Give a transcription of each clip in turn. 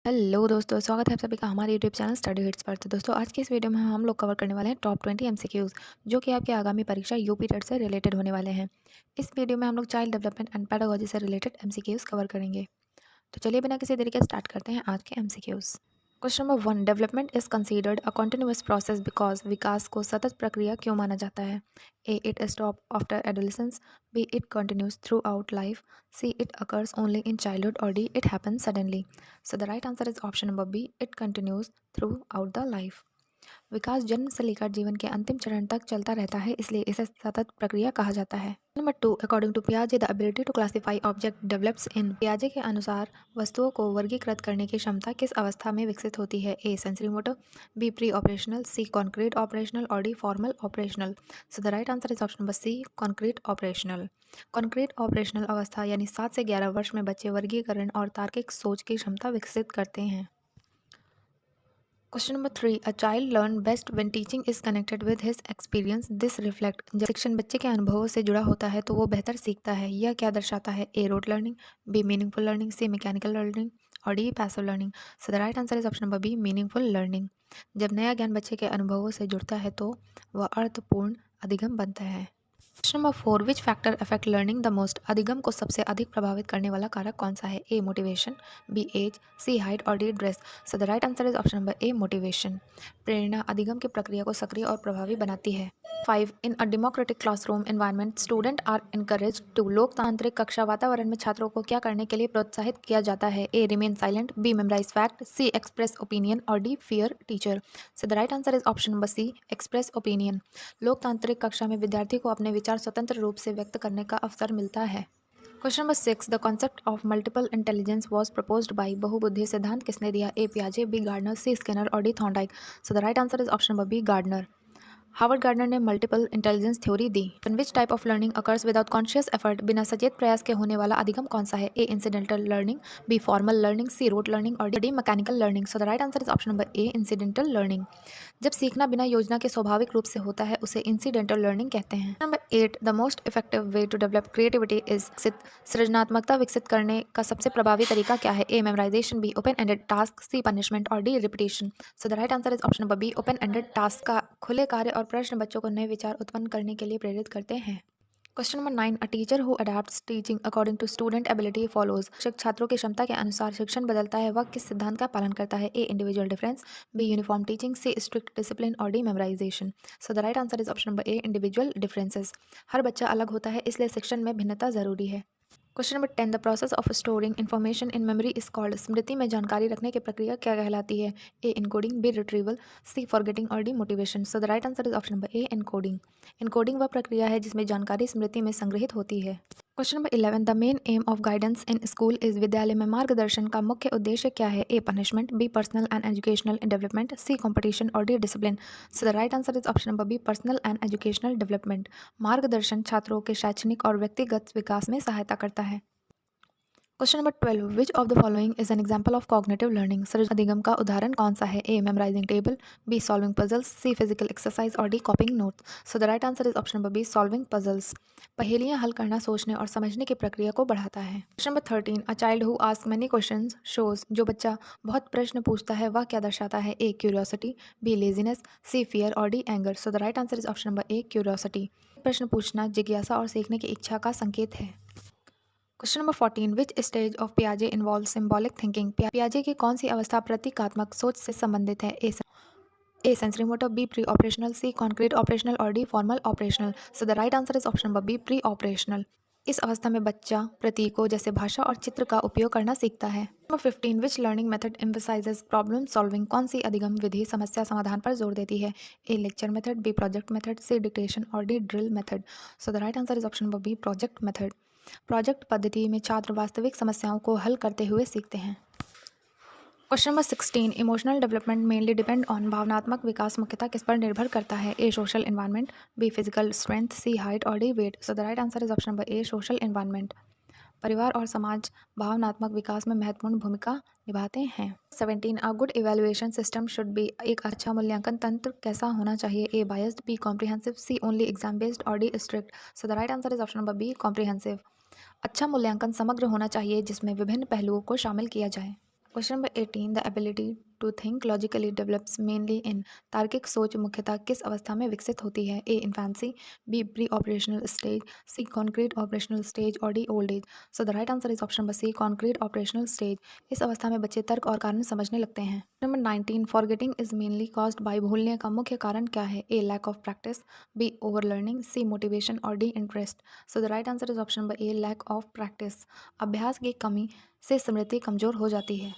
Hello दोस्तों, स्वागत है आप सभी का हमारे यूट्यूब चैनल स्टडी हिट्स पर। तो दोस्तों, आज की इस वीडियो में हम लोग कवर करने वाले हैं टॉप 20 एमसीक्यूज़ जो कि आपकी आगामी परीक्षा यूपी टेट से रिलेटेड होने वाले हैं। इस वीडियो में हम लोग चाइल्ड डेवलपमेंट एंड पेडागोजी से रिलेटेड एमसीक्यूज़ कवर करेंगे। तो चलिए बिना किसी देरी के स्टार्ट करते हैं आज के MCQs. Question number 1, development is considered a continuous process because विकास को सतत प्रक्रिया क्यों माना जाता है? A, it stop after adolescence. B, it continues throughout life. C, it occurs only in childhood. और D, it happens suddenly. So the right answer is option number B, it continues throughout the life. विकास जन्म से लेकर जीवन के अंतिम चरण तक चलता रहता है, इसलिए इसे सतत प्रक्रिया कहा जाता है। नंबर 2, अकॉर्डिंग टू पियाजे the ability to classify object develops in. पियाजे के अनुसार वस्तुओं को वर्गीकृत करने की क्षमता किस अवस्था में विकसित होती है? A, sensory motor. B, pre operational. C, concrete operational. और D, formal operational. So the right answer is option number C, concrete operational. Concrete operational अवस्था यानी 7 से 11 वर्ष में बच्चे वर्गीकरण और तार्किक सोच की क्षमता विकसित करते हैं। Question number 3, a child learn best when teaching is connected with his experience this reflect. जब शिक्षण बच्चे के अनुभवों से जुड़ा होता है तो वो बेहतर सीखता है। यह क्या दर्शाता है? A, rote learning. B, meaningful learning. C, mechanical learning. और D, passive learning. So the right answer is option number B, meaningful learning. जब नया ज्ञान बच्चे के अनुभवों से जुड़ता है तो वह अर्थपूर्ण अधिगम बनता है। Question number 4, which factor affect learning the most. अधिगम को सबसे अधिक प्रभावित करने वाला कारक कौन सा है? A, motivation. B, age. C, height. और D, dress. So the right answer is option number A, motivation. प्रेरणा अधिगम की प्रक्रिया को सक्रिय और प्रभावी बनाती है। 5, in a democratic classroom environment student are encourage to. लोकतांत्रिक कक्षा वातावरण में छात्रों को क्या करने के लिए प्रोत्साहित किया जाता है? A, remain silent. B, memorize fact. C, express opinion. और D, fear teacher. So the right answer is option number C, express opinion. लोकतांत्रिक कक्षा में विद्यार्थी को अपने विचार स्वतंत्र रूप से व्यक्त करने का अवसर मिलता है। Question number 6, the concept of multiple intelligence was proposed by. बहुबुद्धि सिद्धांत किसने दिया? ए, पियाजे। B, Gardner. C, Skinner. और D, Thorndike. So the right answer is option number B, Gardner. Harvard Gardner ने मल्टीपल इंटेलिजेंस थ्योरी दी। Which type of learning occurs without conscious effort. बिना सचेत प्रयास के होने वाला अधिगम कौन सा है? A, incidental learning. B, formal learning. C, rote learning. और D, mechanical learning. So the right answer is option number A, incidental learning. जब सीखना बिना योजना के स्वाभाविक रूप से होता है उसे इंसिडेंटल लर्निंग कहते हैं। Number 8, the most effective way to develop creativity is. सृजनात्मकता विकसित करने का सबसे प्रभावी तरीका क्या है? A, memorization. B, open ended task. C, punishment. और D, repetition. So the right answer is option number B, open ended task. का खुले कार्य और प्रश्न बच्चों को नए विचार उत्पन्न करने के लिए प्रेरित करते हैं। Question number 9, a teacher who adapts teaching according to student ability follows. शिक्षक छात्रों की क्षमता के अनुसार शिक्षण बदलता है, वह किस सिद्धांत का पालन करता है? A, individual difference. B, uniform teaching. C, strict discipline. और D, memorization. So the right answer is option number A, individual differences. हर बच्चा अलग होता है, इसलिए शिक्षण में भिन्नता जरूरी है। Question number 10, the process of storing information in memory is called. स्मृति में जानकारी रखने की प्रक्रिया क्या कहलाती है? A, encoding. B, retrieval. C, forgetting. और D, motivation. So the right answer is option number A, encoding. Encoding वह प्रक्रिया है जिसमें जानकारी स्मृति में संग्रहित होती है। Question number 11, the main aim of guidance in school is. विद्यालय में मार्गदर्शन का मुख्य उद्देश्य क्या है? A, punishment. B, personal and educational development. C, competition. और D, discipline. So the right answer is option number B, personal and educational development. मार्गदर्शन छात्रों के शैक्षणिक और व्यक्तिगत विकास में सहायता करता है। Question number 12, which of the following is an example of cognitive learning. सृजन अधिगम का उदाहरण कौन सा है? A, memorizing table. B, solving puzzles. C, physical exercise. और D, copying note. So the right answer is option number B, solving puzzles. पहेलियां हल करना सोचने और समझने की प्रक्रिया को बढ़ाता है। Question number 13, a child who ask many question shows. जो बच्चा बहुत प्रश्न पूछता है वह क्या दर्शाता है? A, curiosity. B, laziness. C, fear. और D, anger. So the right answer is option number A, curiosity. प्रश्न पूछना जिज्ञासा और सीखने की इच्छा का संकेत है। Question number 14, which stage of पियाजे इन्वॉल्व सिंबॉलिक थिंकिंग। पियाजे की कौन सी अवस्था प्रतीकात्मक सोच से संबंधित है? A, sensory motor. B, pre operational. C, concrete operational. और D, formal operational. So the right answer is option number B, pre operational. इस अवस्था में बच्चा प्रतीकों जैसे भाषा और चित्र का उपयोग करना सीखता है। Number 15, which learning method emphasizes problem solving. कौन सी अधिगम विधि समस्या समाधान पर जोर देती है? A, lecture method. B, project method. C, dictation. और D, drill method. So the right answer is option number B, project method. Project पद्धति में छात्र वास्तविक समस्याओं को हल करते हुए सीखते हैं। Question number 16, emotional development mainly depend on. भावनात्मक विकास मुख्यतः किस पर निर्भर करता है? A, social environment. B, physical strength. C, height. और D, weight. So the right answer is option number A, social environment. परिवार और समाज भावनात्मक विकास में महत्वपूर्ण भूमिका निभाते हैं। 17, a good evaluation system should be. एक अच्छा मूल्यांकन तंत्र कैसा होना चाहिए? A, biased. B, comprehensive. C, only exam based. और D, strict. So the right answer is option number B, comprehensive. अच्छा मूल्यांकन समग्र होना चाहिए जिसमें विभिन्न पहलुओं को शामिल किया जाए। Question number 18 the ability to think logically develops mainly in तार्किक सोच मुख्यतः किस अवस्था में विकसित होती है? A infancy, B pre operational stage, C concrete operational stage और D old age. So the right answer is option number C concrete operational stage. इस अवस्था में बच्चे तर्क और कारण समझने लगते हैं। Number 19 forgetting is mainly caused by भूलने का मुख्य कारण क्या है? A lack of practice, B over learning, C motivation और D interest. So the right answer is option number A lack of practice. अभ्यास की कमी से स्मृति कमजोर हो जाती है।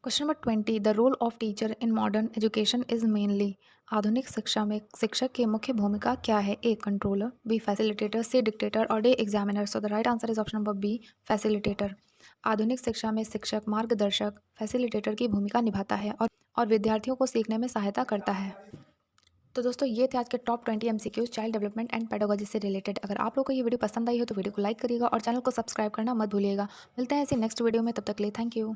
Question number 20 the role of teacher in modern education is mainly आधुनिक शिक्षा में शिक्षक की मुख्य भूमिका क्या है? ए controller, B facilitator, C dictator और D examiner. So the right answer is option number B facilitator. आधुनिक शिक्षा में शिक्षक मार्गदर्शक फैसिलिटेटर की भूमिका निभाता है और विद्यार्थियों को सीखने में सहायता करता है। तो दोस्तों ये थे आज के top 20 MCQs child development and pedagogy से रिलेटेड। अगर आप लोग को ये वीडियो पसंद आई हो तो वीडियो को लाइक करिएगा और चैनल को सब्सक्राइब करना मत भूलिएगा। मिलते हैं ऐसे नेक्स्ट वीडियो में, तब तक के लिए थैंक यू।